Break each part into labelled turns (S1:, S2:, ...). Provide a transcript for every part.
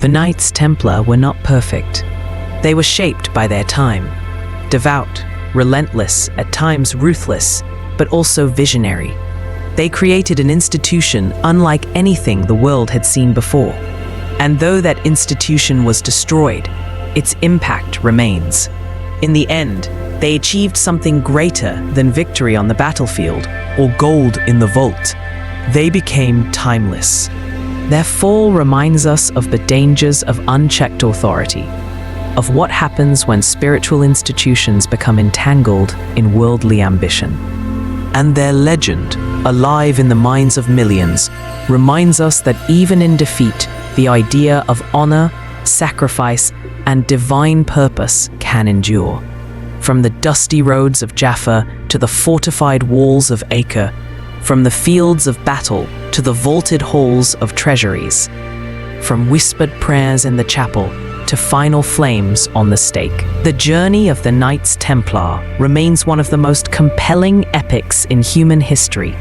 S1: The Knights Templar were not perfect. They were shaped by their time. Devout, relentless, at times ruthless, but also visionary. They created an institution unlike anything the world had seen before. And though that institution was destroyed, its impact remains. In the end, they achieved something greater than victory on the battlefield or gold in the vault. They became timeless. Their fall reminds us of the dangers of unchecked authority, of what happens when spiritual institutions become entangled in worldly ambition. And their legend, alive in the minds of millions, reminds us that even in defeat, the idea of honor, sacrifice, and divine purpose can endure. From the dusty roads of Jaffa to the fortified walls of Acre, from the fields of battle to the vaulted halls of treasuries, from whispered prayers in the chapel to final flames on the stake. The journey of the Knights Templar remains one of the most compelling epics in human history.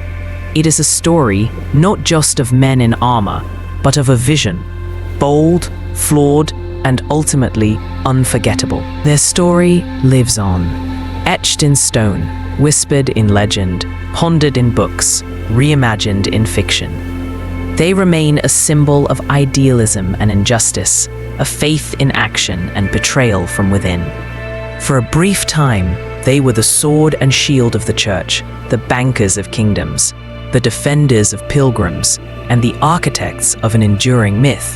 S1: It is a story not just of men in armor, but of a vision, bold, flawed, and ultimately unforgettable. Their story lives on, etched in stone, whispered in legend, pondered in books, reimagined in fiction. They remain a symbol of idealism and injustice, of faith in action and betrayal from within. For a brief time, they were the sword and shield of the church, the bankers of kingdoms, the defenders of pilgrims, and the architects of an enduring myth.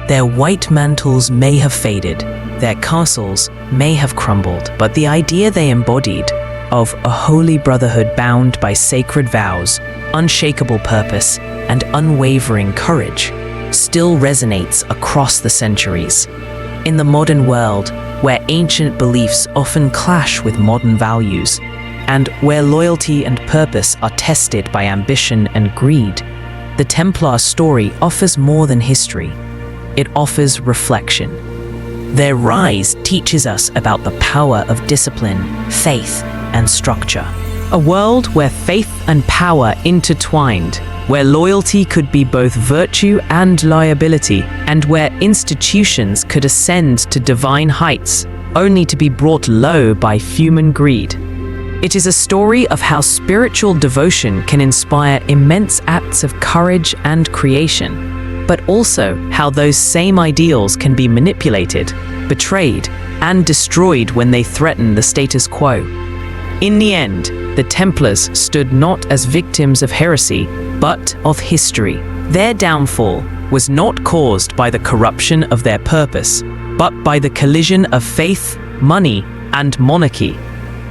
S1: Their white mantles may have faded, their castles may have crumbled, but the idea they embodied of a holy brotherhood bound by sacred vows, unshakable purpose, and unwavering courage still resonates across the centuries. In the modern world, where ancient beliefs often clash with modern values, and where loyalty and purpose are tested by ambition and greed, the Templar story offers more than history. It offers reflection. Their rise teaches us about the power of discipline, faith, and structure. A world where faith and power intertwined, where loyalty could be both virtue and liability, and where institutions could ascend to divine heights, only to be brought low by human greed. It is a story of how spiritual devotion can inspire immense acts of courage and creation, but also how those same ideals can be manipulated, betrayed, and destroyed when they threaten the status quo. In the end, the Templars stood not as victims of heresy, but of history. Their downfall was not caused by the corruption of their purpose, but by the collision of faith, money, and monarchy.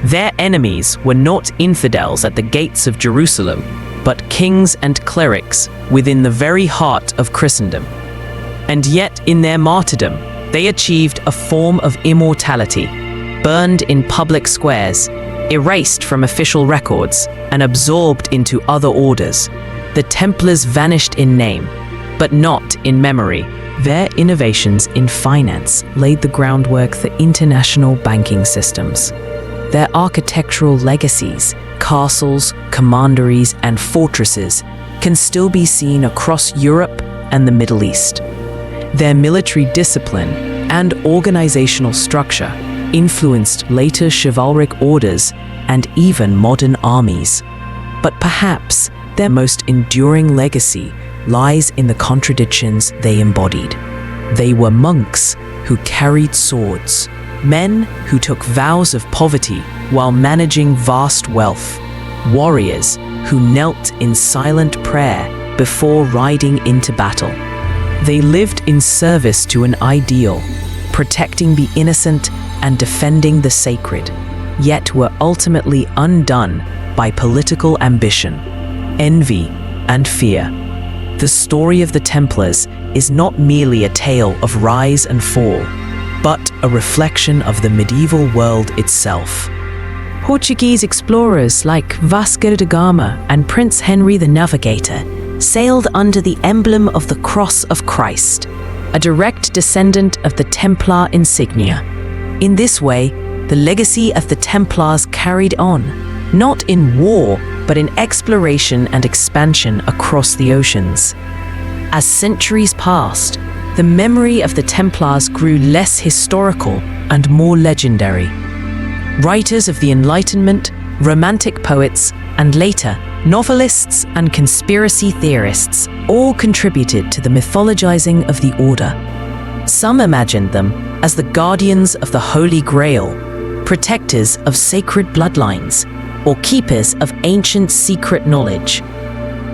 S1: Their enemies were not infidels at the gates of Jerusalem, but kings and clerics within the very heart of Christendom. And yet, in their martyrdom, they achieved a form of immortality, burned in public squares, erased from official records, and absorbed into other orders. The Templars vanished in name, but not in memory. Their innovations in finance laid the groundwork for international banking systems. Their architectural legacies, castles, commanderies, and fortresses can still be seen across Europe and the Middle East. Their military discipline and organizational structure influenced later chivalric orders and even modern armies. But perhaps their most enduring legacy lies in the contradictions they embodied. They were monks who carried swords, men who took vows of poverty while managing vast wealth, warriors who knelt in silent prayer before riding into battle. They lived in service to an ideal, protecting the innocent and defending the sacred, yet were ultimately undone by political ambition, envy, and fear. The story of the Templars is not merely a tale of rise and fall, but a reflection of the medieval world itself. Portuguese explorers like Vasco da Gama and Prince Henry the Navigator sailed under the emblem of the Cross of Christ, a direct descendant of the Templar insignia. In this way, the legacy of the Templars carried on, not in war, but in exploration and expansion across the oceans. As centuries passed, the memory of the Templars grew less historical and more legendary. Writers of the Enlightenment, romantic poets, and later, novelists and conspiracy theorists all contributed to the mythologizing of the Order. Some imagined them as the guardians of the Holy Grail, protectors of sacred bloodlines, or keepers of ancient secret knowledge.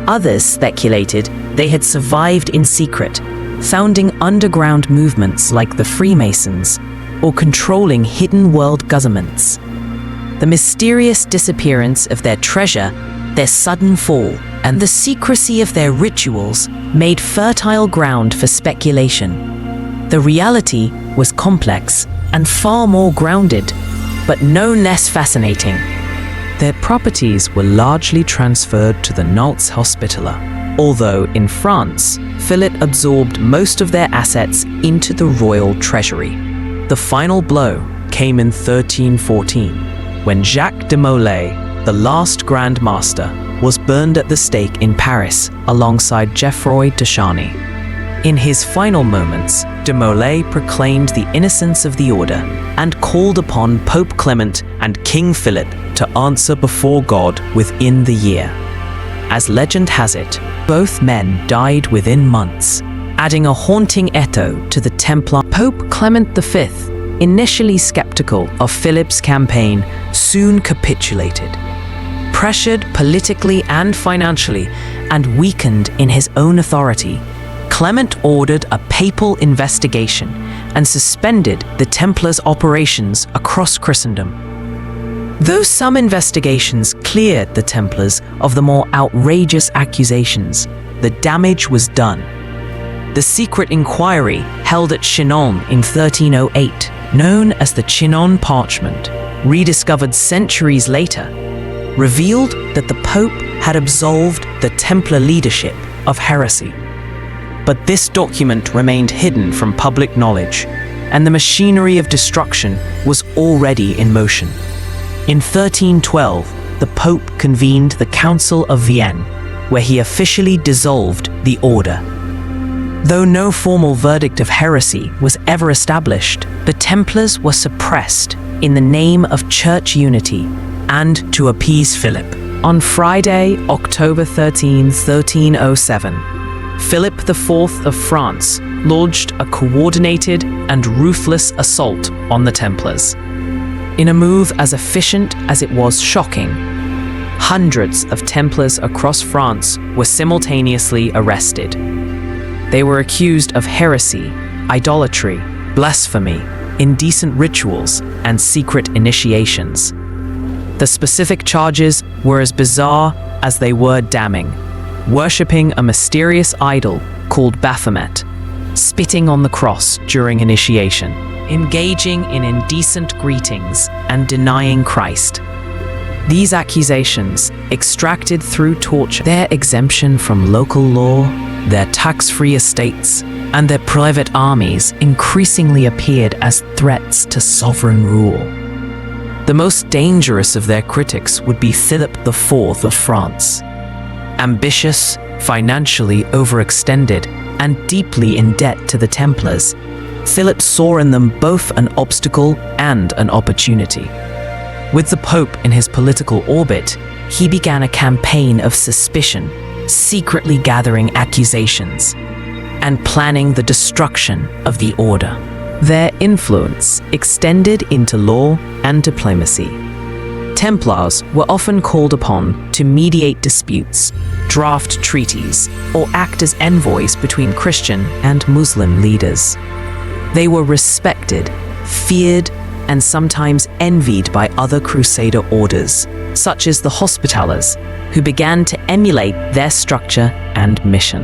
S1: Others speculated they had survived in secret, founding underground movements like the Freemasons, or controlling hidden world governments. The mysterious disappearance of their treasure, their sudden fall, and the secrecy of their rituals made fertile ground for speculation. The reality was complex and far more grounded, but no less fascinating. Their properties were largely transferred to the Knights Hospitaller, although in France, Philip absorbed most of their assets into the royal treasury. The final blow came in 1314, when Jacques de Molay, the last Grand Master, was burned at the stake in Paris alongside Geoffroy de Charny. In his final moments, de Molay proclaimed the innocence of the Order and called upon Pope Clement and King Philip to answer before God within the year. As legend has it, both men died within months, adding a haunting echo to the Templar. Pope Clement V, initially skeptical of Philip's campaign, soon capitulated. Pressured politically and financially, and weakened in his own authority, Clement ordered a papal investigation and suspended the Templars' operations across Christendom. Though some investigations cleared the Templars of the more outrageous accusations, the damage was done. The secret inquiry held at Chinon in 1308, known as the Chinon Parchment, rediscovered centuries later, revealed that the Pope had absolved the Templar leadership of heresy. But this document remained hidden from public knowledge, and the machinery of destruction was already in motion. In 1312, the Pope convened the Council of Vienne, where he officially dissolved the Order. Though no formal verdict of heresy was ever established, the Templars were suppressed in the name of church unity and to appease Philip. On Friday, October 13, 1307, Philip IV of France launched a coordinated and ruthless assault on the Templars. In a move as efficient as it was shocking, hundreds of Templars across France were simultaneously arrested. They were accused of heresy, idolatry, blasphemy, indecent rituals, and secret initiations. The specific charges were as bizarre as they were damning: worshipping a mysterious idol called Baphomet, spitting on the cross during initiation, engaging in indecent greetings, and denying Christ. These accusations, extracted through torture, their exemption from local law, their tax-free estates, and their private armies increasingly appeared as threats to sovereign rule. The most dangerous of their critics would be Philip IV of France. Ambitious, financially overextended, and deeply in debt to the Templars, Philip saw in them both an obstacle and an opportunity. With the Pope in his political orbit, he began a campaign of suspicion, secretly gathering accusations, and planning the destruction of the Order. Their influence extended into law and diplomacy. Templars were often called upon to mediate disputes, draft treaties, or act as envoys between Christian and Muslim leaders. They were respected, feared, and sometimes envied by other Crusader orders, such as the Hospitallers, who began to emulate their structure and mission.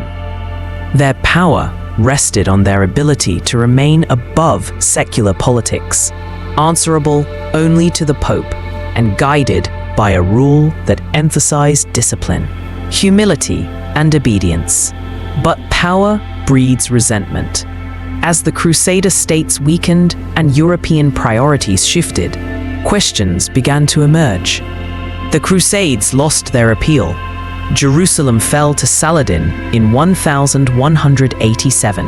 S1: Their power rested on their ability to remain above secular politics, answerable only to the Pope, and guided by a rule that emphasized discipline, humility, and obedience. But power breeds resentment. As the Crusader states weakened and European priorities shifted, questions began to emerge. The Crusades lost their appeal. Jerusalem fell to Saladin in 1187,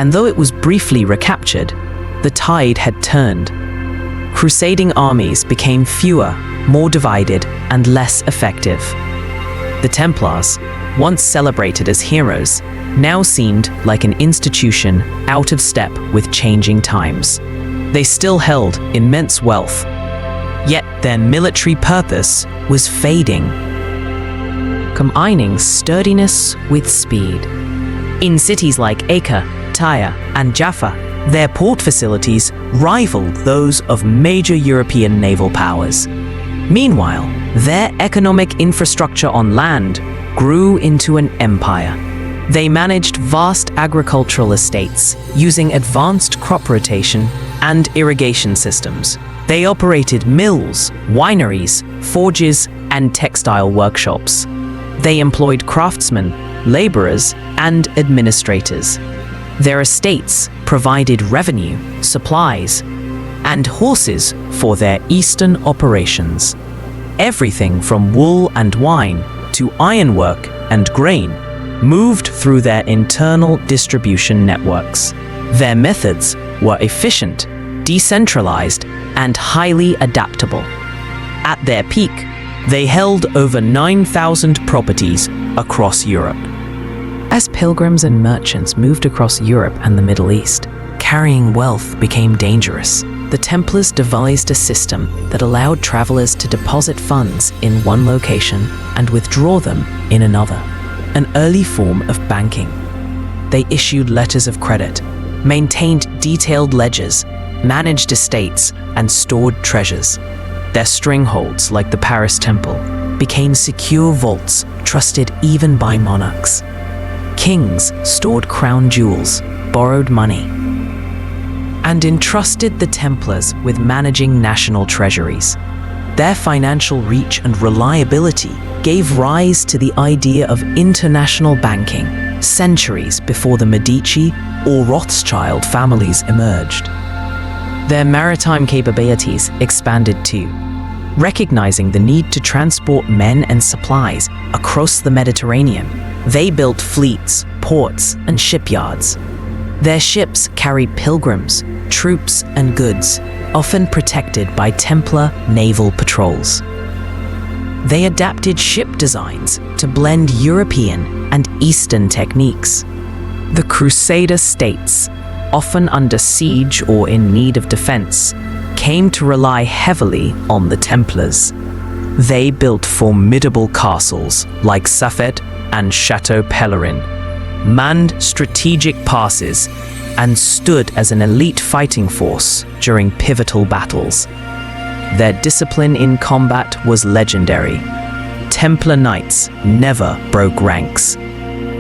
S1: And though it was briefly recaptured, the tide had turned. Crusading armies became fewer, more divided, and less effective. The Templars, once celebrated as heroes, now seemed like an institution out of step with changing times. They still held immense wealth, yet their military purpose was fading, combining sturdiness with speed. In cities like Acre, Tyre, and Jaffa, their port facilities rivaled those of major European naval powers. Meanwhile, their economic infrastructure on land grew into an empire. They managed vast agricultural estates using advanced crop rotation and irrigation systems. They operated mills, wineries, forges, and textile workshops. They employed craftsmen, laborers, and administrators. Their estates provided revenue, supplies, and horses for their eastern operations. Everything from wool and wine to ironwork and grain moved through their internal distribution networks. Their methods were efficient, decentralized, and highly adaptable. At their peak, they held over 9,000 properties across Europe. As pilgrims and merchants moved across Europe and the Middle East, carrying wealth became dangerous. The Templars devised a system that allowed travelers to deposit funds in one location and withdraw them in another, an early form of banking. They issued letters of credit, maintained detailed ledgers, managed estates, and stored treasures. Their strongholds, like the Paris Temple, became secure vaults trusted even by monarchs. Kings stored crown jewels, borrowed money, and entrusted the Templars with managing national treasuries. Their financial reach and reliability gave rise to the idea of international banking centuries before the Medici or Rothschild families emerged. Their maritime capabilities expanded too. Recognizing the need to transport men and supplies across the Mediterranean, they built fleets, ports, and shipyards. Their ships carried pilgrims, troops, and goods, often protected by Templar naval patrols. They adapted ship designs to blend European and Eastern techniques. The Crusader states, often under siege or in need of defense, came to rely heavily on the Templars. They built formidable castles like Safed and Chateau Pellerin, manned strategic passes, and stood as an elite fighting force during pivotal battles. Their discipline in combat was legendary. Templar knights never broke ranks.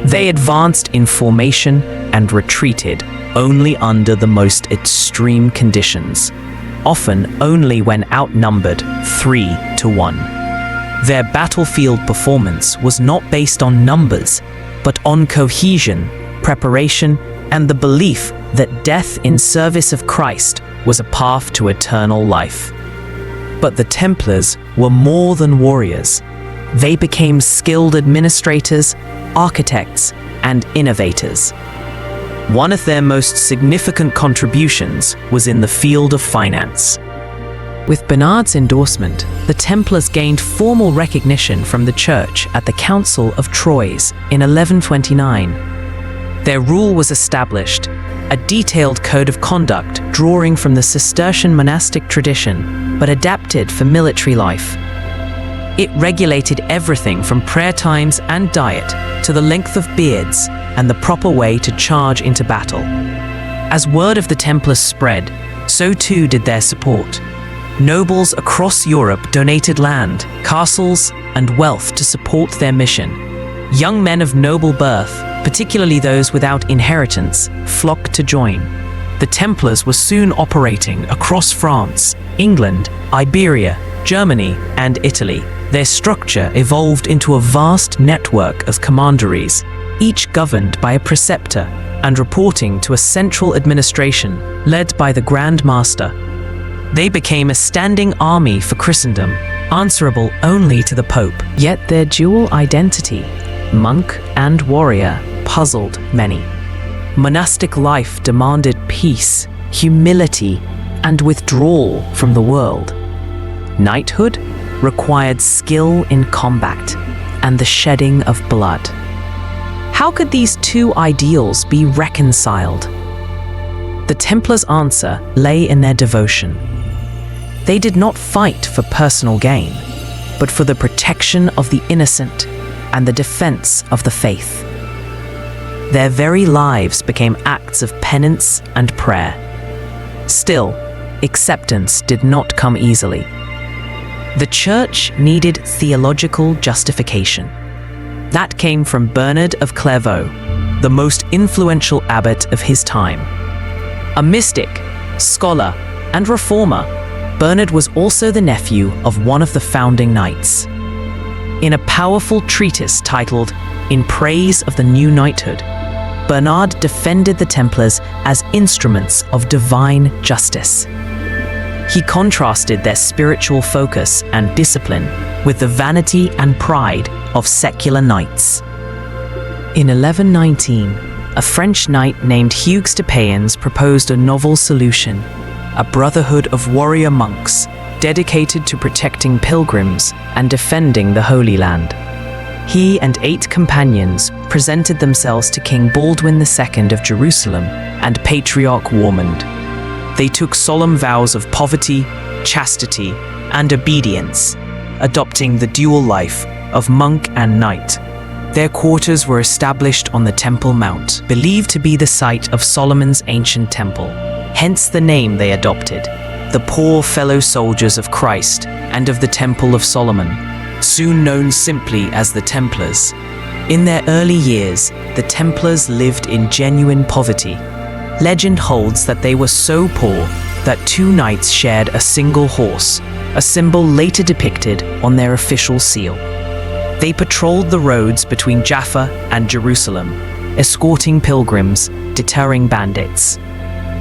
S1: They advanced in formation and retreated only under the most extreme conditions, often only when outnumbered 3-1. Their battlefield performance was not based on numbers, but on cohesion, preparation, and the belief that death in service of Christ was a path to eternal life. But the Templars were more than warriors. They became skilled administrators, architects, and innovators. One of their most significant contributions was in the field of finance. With Bernard's endorsement, the Templars gained formal recognition from the Church at the Council of Troyes in 1129. Their rule was established, a detailed code of conduct drawing from the Cistercian monastic tradition, but adapted for military life. It regulated everything from prayer times and diet to the length of beards and the proper way to charge into battle. As word of the Templars spread, so too did their support. Nobles across Europe donated land, castles, and wealth to support their mission. Young men of noble birth, particularly those without inheritance, flocked to join. The Templars were soon operating across France, England, Iberia, Germany, and Italy. Their structure evolved into a vast network of commanderies, each governed by a preceptor and reporting to a central administration led by the Grand Master. They became a standing army for Christendom, answerable only to the Pope. Yet their dual identity, monk and warrior, puzzled many. Monastic life demanded peace, humility, and withdrawal from the world. Knighthood required skill in combat and the shedding of blood. How could these two ideals be reconciled? The Templars' answer lay in their devotion. They did not fight for personal gain, but for the protection of the innocent and the defense of the faith. Their very lives became acts of penance and prayer. Still, acceptance did not come easily. The Church needed theological justification. That came from Bernard of Clairvaux, the most influential abbot of his time. A mystic, scholar, and reformer, Bernard was also the nephew of one of the founding knights. In a powerful treatise titled In Praise of the New Knighthood, Bernard defended the Templars as instruments of divine justice. He contrasted their spiritual focus and discipline with the vanity and pride of secular knights. In 1119, a French knight named Hugues de Payens proposed a novel solution, a brotherhood of warrior monks dedicated to protecting pilgrims and defending the Holy Land. He and 8 companions presented themselves to King Baldwin II of Jerusalem and Patriarch Warmond. They took solemn vows of poverty, chastity, and obedience, adopting the dual life of monk and knight. Their quarters were established on the Temple Mount, believed to be the site of Solomon's ancient temple, hence the name they adopted, the poor fellow soldiers of Christ and of the Temple of Solomon, soon known simply as the Templars. In their early years, the Templars lived in genuine poverty. Legend holds that they were so poor that 2 knights shared a single horse, a symbol later depicted on their official seal. They patrolled the roads between Jaffa and Jerusalem, escorting pilgrims, deterring bandits,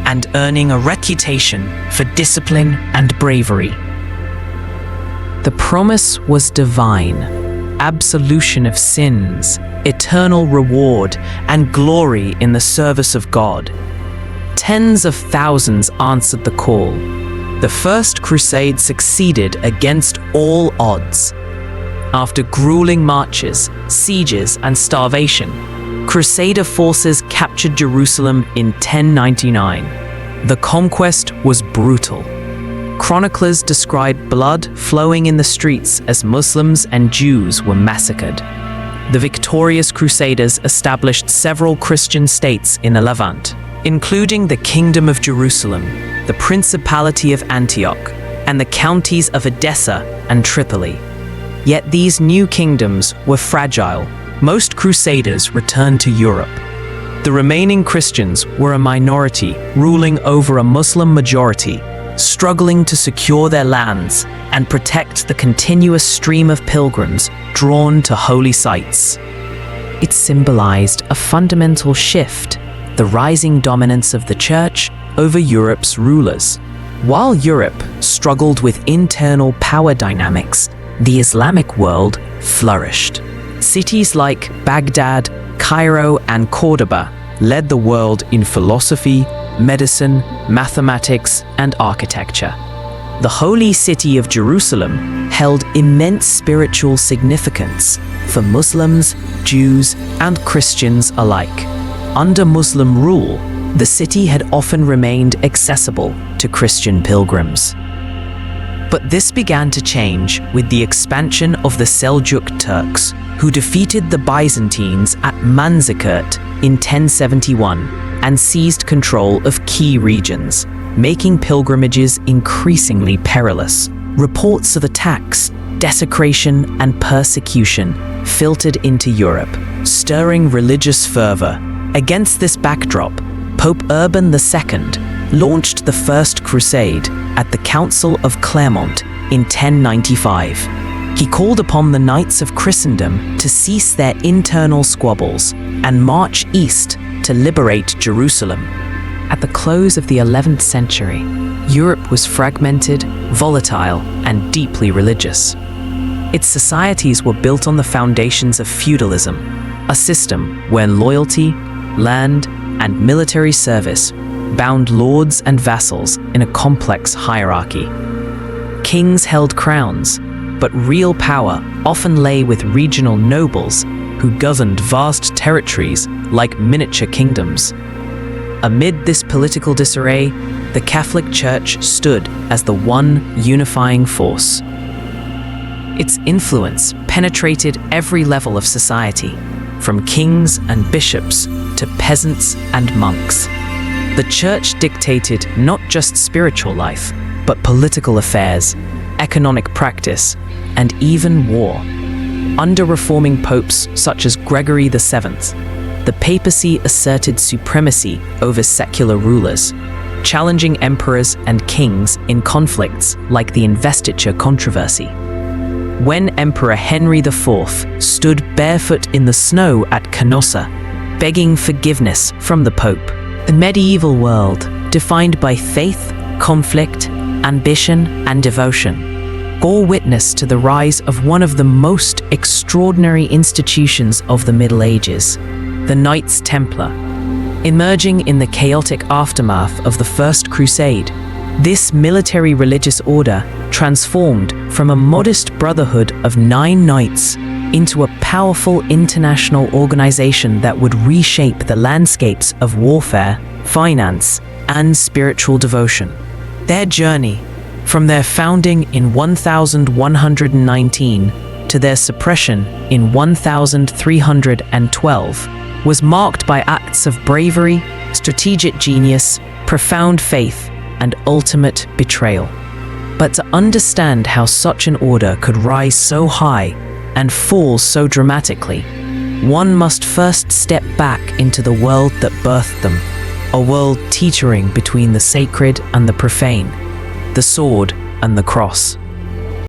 S1: and earning a reputation for discipline and bravery. The promise was divine: absolution of sins, eternal reward, and glory in the service of God. Tens of thousands answered the call. The First Crusade succeeded against all odds. After grueling marches, sieges, and starvation, Crusader forces captured Jerusalem in 1099. The conquest was brutal. Chroniclers describe blood flowing in the streets as Muslims and Jews were massacred. The victorious Crusaders established several Christian states in the Levant, including the Kingdom of Jerusalem, the Principality of Antioch, and the counties of Edessa and Tripoli. Yet these new kingdoms were fragile. Most Crusaders returned to Europe. The remaining Christians were a minority, ruling over a Muslim majority, struggling to secure their lands and protect the continuous stream of pilgrims drawn to holy sites. It symbolized a fundamental shift: the rising dominance of the Church over Europe's rulers. While Europe struggled with internal power dynamics, the Islamic world flourished. Cities like Baghdad, Cairo, and Cordoba led the world in philosophy, medicine, mathematics, and architecture. The holy city of Jerusalem held immense spiritual significance for Muslims, Jews, and Christians alike. Under Muslim rule, the city had often remained accessible to Christian pilgrims. But this began to change with the expansion of the Seljuk Turks, who defeated the Byzantines at Manzikert in 1071 and seized control of key regions, making pilgrimages increasingly perilous. Reports of attacks, desecration, and persecution filtered into Europe, stirring religious fervor. Against this backdrop, Pope Urban II launched the First Crusade at the Council of Clermont in 1095. He called upon the knights of Christendom to cease their internal squabbles and march east to liberate Jerusalem. At the close of the 11th century, Europe was fragmented, volatile, and deeply religious. Its societies were built on the foundations of feudalism, a system where loyalty, land, and military service bound lords and vassals in a complex hierarchy. Kings held crowns, but real power often lay with regional nobles who governed vast territories like miniature kingdoms. Amid this political disarray, the Catholic Church stood as the one unifying force. Its influence penetrated every level of society, from kings and bishops to peasants and monks. The Church dictated not just spiritual life, but political affairs, economic practice, and even war. Under reforming popes such as Gregory VII, the papacy asserted supremacy over secular rulers, challenging emperors and kings in conflicts like the investiture controversy. When Emperor Henry IV stood barefoot in the snow at Canossa, begging forgiveness from the Pope, the medieval world, defined by faith, conflict, ambition, and devotion, bore witness to the rise of one of the most extraordinary institutions of the Middle Ages, the Knights Templar. Emerging in the chaotic aftermath of the First Crusade, this military religious order transformed from a modest brotherhood of 9 knights into a powerful international organization that would reshape the landscapes of warfare, finance, and spiritual devotion. Their journey, from their founding in 1119 to their suppression in 1312, was marked by acts of bravery, strategic genius, profound faith, and ultimate betrayal. But to understand how such an order could rise so high and fall so dramatically, one must first step back into the world that birthed them, a world teetering between the sacred and the profane, the sword and the cross.